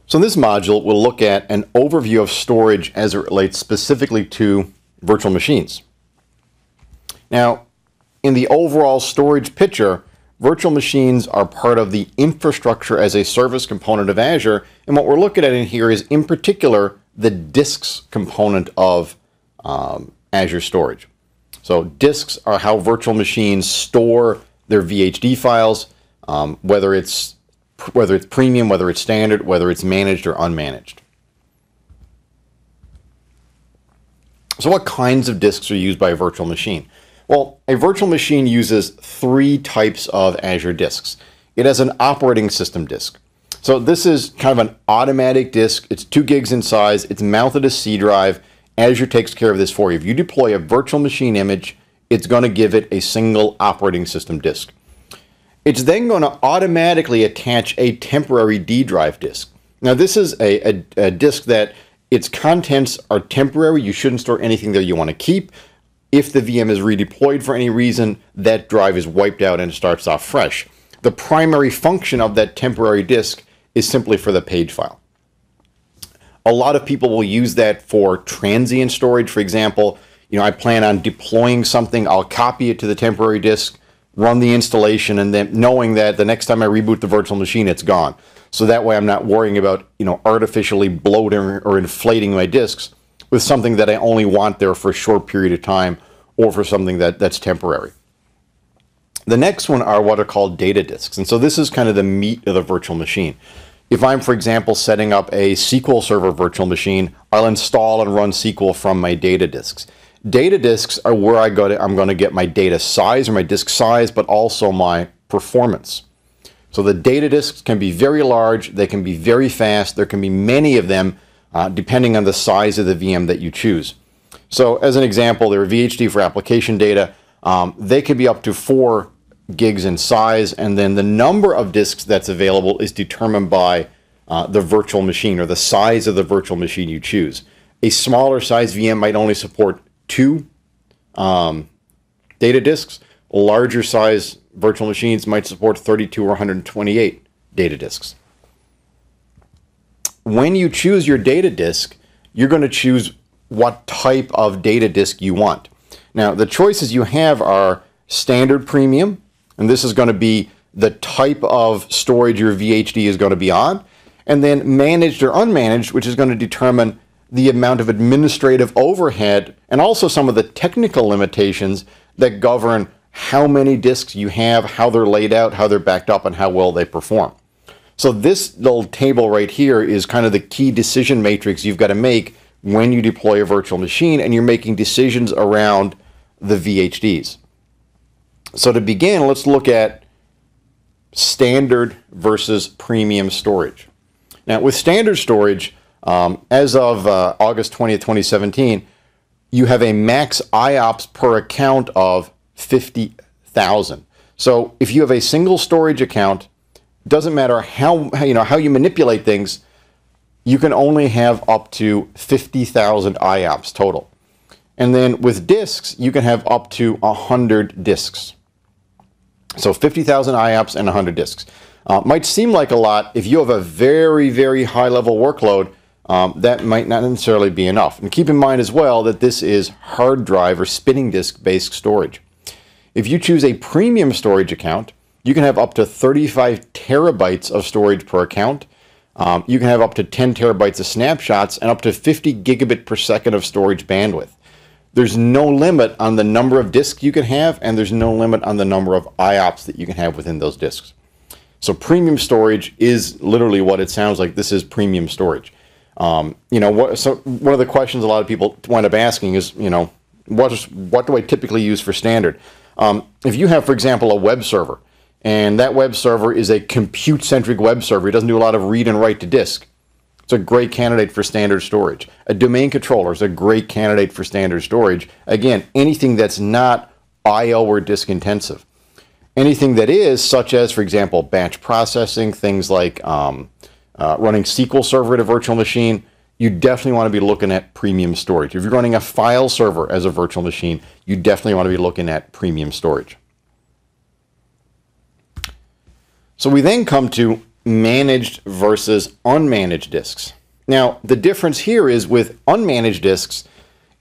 So in this module, we'll look at an overview of storage as it relates specifically to virtual machines. Now, in the overall storage picture, virtual machines are part of the infrastructure as a service component of Azure, and what we're looking at in here is, in particular, the disks component of Azure storage. So disks are how virtual machines store their VHD files, whether it's premium, whether it's standard, whether it's managed or unmanaged. So what kinds of disks are used by a virtual machine? Well, a virtual machine uses three types of Azure disks. It has an operating system disk. So this is kind of an automatic disk. It's 2 gigs in size. It's mounted as C drive. Azure takes care of this for you. If you deploy a virtual machine image, it's going to give it a single operating system disk. It's then going to automatically attach a temporary D drive disk. Now this is a disk that its contents are temporary. You shouldn't store anything there you want to keep. If the VM is redeployed for any reason, that drive is wiped out and starts off fresh. The primary function of that temporary disk is simply for the page file. A lot of people will use that for transient storage. For example, I plan on deploying something, I'll copy it to the temporary disk, run the installation, and then knowing that the next time I reboot the virtual machine, it's gone. So that way I'm not worrying about, artificially bloating or inflating my disks with something that I only want there for a short period of time or for something that's temporary. The next one are what are called data disks. And so this is kind of the meat of the virtual machine. If I'm, for example, setting up a SQL Server virtual machine, I'll install and run SQL from my data disks. Data disks are where I'm going to get my data size or my disk size, but also my performance. So the data disks can be very large, they can be very fast, there can be many of them depending on the size of the VM that you choose. So as an example, they're VHD for application data. They can be up to 4 gigs in size, and then the number of disks that's available is determined by the virtual machine or the size of the virtual machine you choose. A smaller size VM might only support 2 data disks. Larger size virtual machines might support 32 or 128 data disks. When you choose your data disk, you're going to choose what type of data disk you want. Now, the choices you have are standard premium, and this is going to be the type of storage your VHD is going to be on, and then managed or unmanaged, which is going to determine the amount of administrative overhead and also some of the technical limitations that govern how many disks you have, how they're laid out, how they're backed up, and how well they perform. So this little table right here is kind of the key decision matrix you've got to make when you deploy a virtual machine and you're making decisions around the VHDs. So to begin, let's look at standard versus premium storage. Now with standard storage, as of August 20th, 2017, you have a max IOPS per account of 50,000. So if you have a single storage account, doesn't matter how you manipulate things, you can only have up to 50,000 IOPS total. And then with disks, you can have up to 100 disks. So 50,000 IOPS and 100 disks. Might seem like a lot. If you have a very, very high level workload, that might not necessarily be enough. And keep in mind as well that this is hard drive or spinning disk based storage. If you choose a premium storage account, you can have up to 35 terabytes of storage per account. You can have up to 10 terabytes of snapshots and up to 50 gigabit per second of storage bandwidth. There's no limit on the number of disks you can have, and there's no limit on the number of IOPS that you can have within those disks. So premium storage is literally what it sounds like. This is premium storage. So one of the questions a lot of people wind up asking is, what do I typically use for standard? If you have, for example, a web server, and that web server is a compute-centric web server, it doesn't do a lot of read and write to disk, it's a great candidate for standard storage. A domain controller is a great candidate for standard storage. Again, anything that's not I/O or disk intensive. Anything that is, such as, for example, batch processing, things like running SQL Server at a virtual machine, you definitely want to be looking at premium storage. If you're running a file server as a virtual machine, you definitely want to be looking at premium storage. So we then come to managed versus unmanaged disks. Now, the difference here is with unmanaged disks,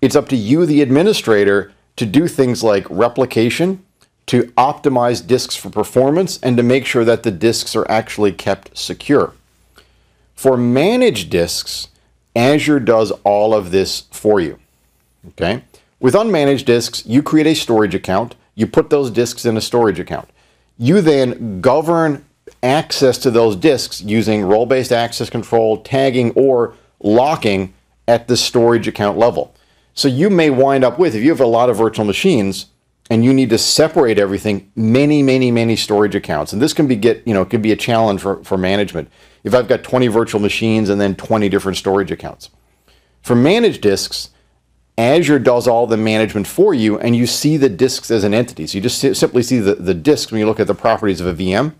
it's up to you, the administrator, to do things like replication, to optimize disks for performance, and to make sure that the disks are actually kept secure. For managed disks, Azure does all of this for you. Okay? With unmanaged disks, you create a storage account, you put those disks in a storage account. You then govern access to those disks using role-based access control, tagging, or locking at the storage account level. So you may wind up with, if you have a lot of virtual machines and you need to separate everything, many storage accounts. And this can be could be a challenge for management. If I've got 20 virtual machines and then 20 different storage accounts. For managed disks, Azure does all the management for you, and you see the disks as an entity. So you just simply see the disks when you look at the properties of a VM.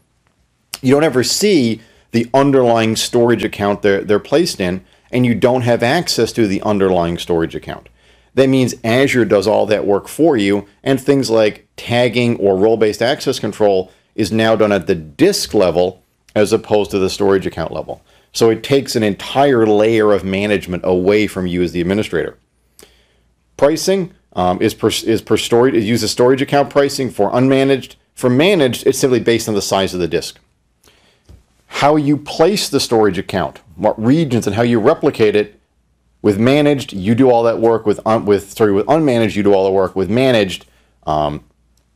You don't ever see the underlying storage account they're placed in, and you don't have access to the underlying storage account. That means Azure does all that work for you, and things like tagging or role-based access control is now done at the disk level as opposed to the storage account level. So it takes an entire layer of management away from you as the administrator. Pricing is per storage. It uses storage account pricing for unmanaged. For managed, it's simply based on the size of the disk. How you place the storage account, what regions, and how you replicate it. With managed, you do all that work. With unmanaged, you do all the work. With managed,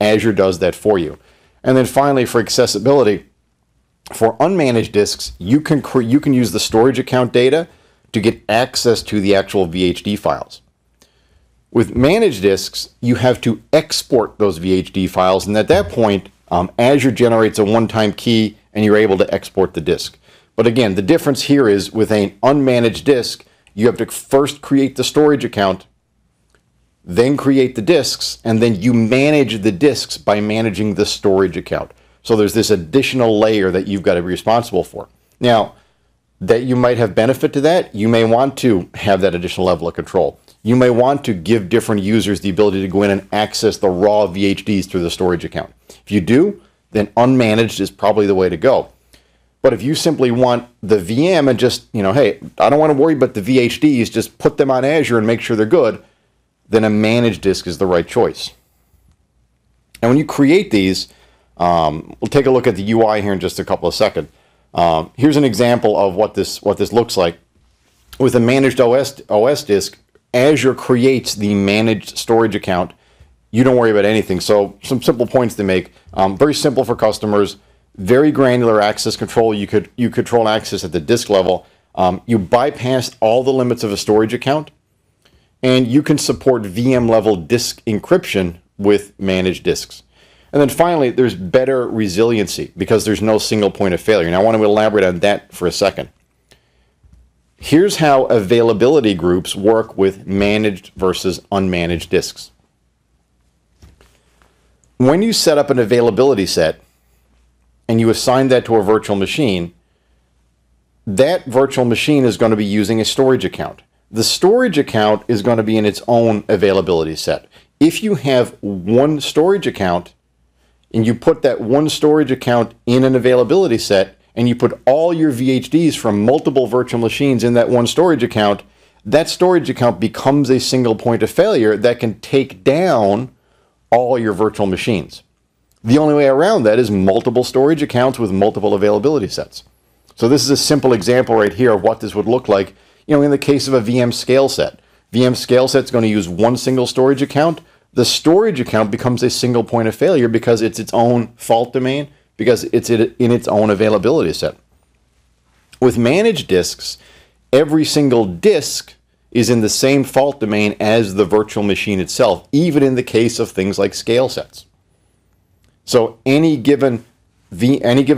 Azure does that for you. And then finally, for accessibility, for unmanaged disks, you can use the storage account data to get access to the actual VHD files. With managed disks, you have to export those VHD files, and at that point, Azure generates a one-time key, and you're able to export the disk. But again, the difference here is with an unmanaged disk, you have to first create the storage account, then create the disks, and then you manage the disks by managing the storage account. So there's this additional layer that you've got to be responsible for. Now, that you might have benefit to that, you may want to have that additional level of control. You may want to give different users the ability to go in and access the raw VHDs through the storage account. If you do, then unmanaged is probably the way to go. But if you simply want the VM and just, hey, I don't want to worry about the VHDs, just put them on Azure and make sure they're good, then a managed disk is the right choice. And when you create these, we'll take a look at the UI here in just a couple of seconds. Here's an example of what this looks like. With a managed OS disk, Azure creates the managed storage account. You don't worry about anything. So some simple points to make. Very simple for customers. Very granular access control. You control access at the disk level. You bypass all the limits of a storage account, and you can support VM level disk encryption with managed disks. And then finally, there's better resiliency because there's no single point of failure. And I want to elaborate on that for a second. Here's how availability groups work with managed versus unmanaged disks. When you set up an availability set and you assign that to a virtual machine, that virtual machine is going to be using a storage account. The storage account is going to be in its own availability set. If you have one storage account and you put that one storage account in an availability set, and you put all your VHDs from multiple virtual machines in that one storage account, that storage account becomes a single point of failure that can take down all your virtual machines. The only way around that is multiple storage accounts with multiple availability sets. So this is a simple example right here of what this would look like, in the case of a VM scale set. VM scale set is going to use one single storage account. The storage account becomes a single point of failure because it's its own fault domain, because it's in its own availability set. With managed disks, every single disk is in the same fault domain as the virtual machine itself, even in the case of things like scale sets. So any given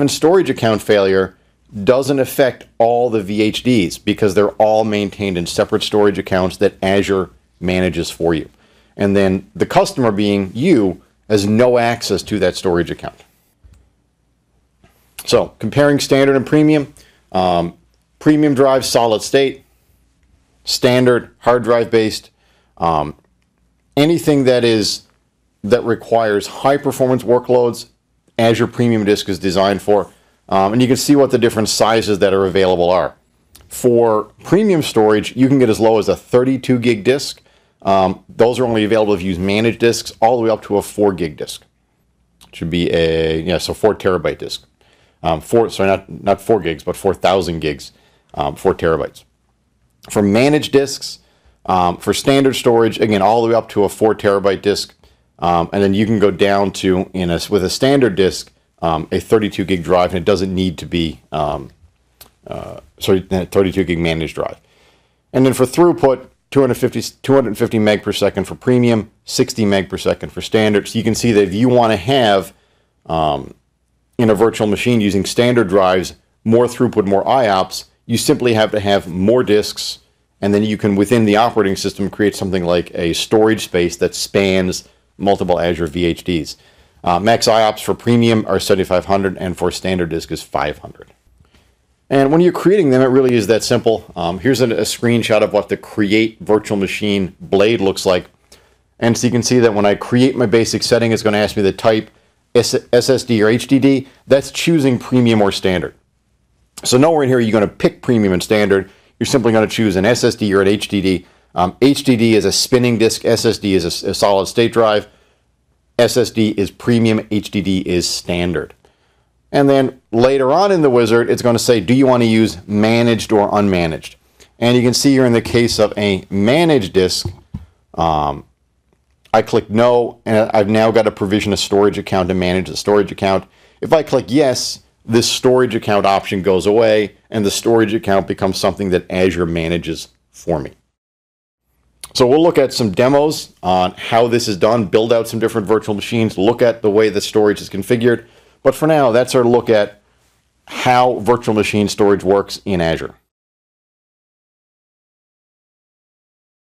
storage account failure doesn't affect all the VHDs because they're all maintained in separate storage accounts that Azure manages for you. And then the customer, being you, has no access to that storage account. So comparing standard and premium, premium drive solid state, standard hard drive based, anything that requires high performance workloads, Azure Premium Disk is designed for. And you can see what the different sizes that are available are. For premium storage, you can get as low as a 32 gig disk. Those are only available if you use managed disks, all the way up to a 4 gig disk. It should be a, so 4 terabyte disk. Not 4 gigs, but 4,000 gigs, 4 terabytes. For managed disks, for standard storage, again, all the way up to a 4 terabyte disk. And then you can go down to, with a standard disk, a 32 gig drive, and it doesn't need to be 32 gig managed drive. And then for throughput, 250 meg per second for premium, 60 meg per second for standard. So you can see that if you want to have in a virtual machine using standard drives more throughput, more IOPS, you simply have to have more disks, and then you can, within the operating system, create something like a storage space that spans multiple Azure VHDs. Max IOPS for premium are 7,500, and for standard disk is 500. And when you're creating them, it really is that simple. Here's a screenshot of what the Create Virtual Machine blade looks like. And so you can see that when I create my basic setting, it's going to ask me the type, SSD or HDD. That's choosing premium or standard. So nowhere in here are you going to pick premium and standard. You're simply going to choose an SSD or an HDD. HDD is a spinning disk. SSD is a solid state drive. SSD is premium. HDD is standard. And then later on in the wizard, it's going to say, do you want to use managed or unmanaged? And you can see here in the case of a managed disk, I click no, and I've now got to provision a storage account to manage the storage account. If I click yes, this storage account option goes away, and the storage account becomes something that Azure manages for me. So we'll look at some demos on how this is done, build out some different virtual machines, look at the way the storage is configured. But for now, that's our look at how virtual machine storage works in Azure.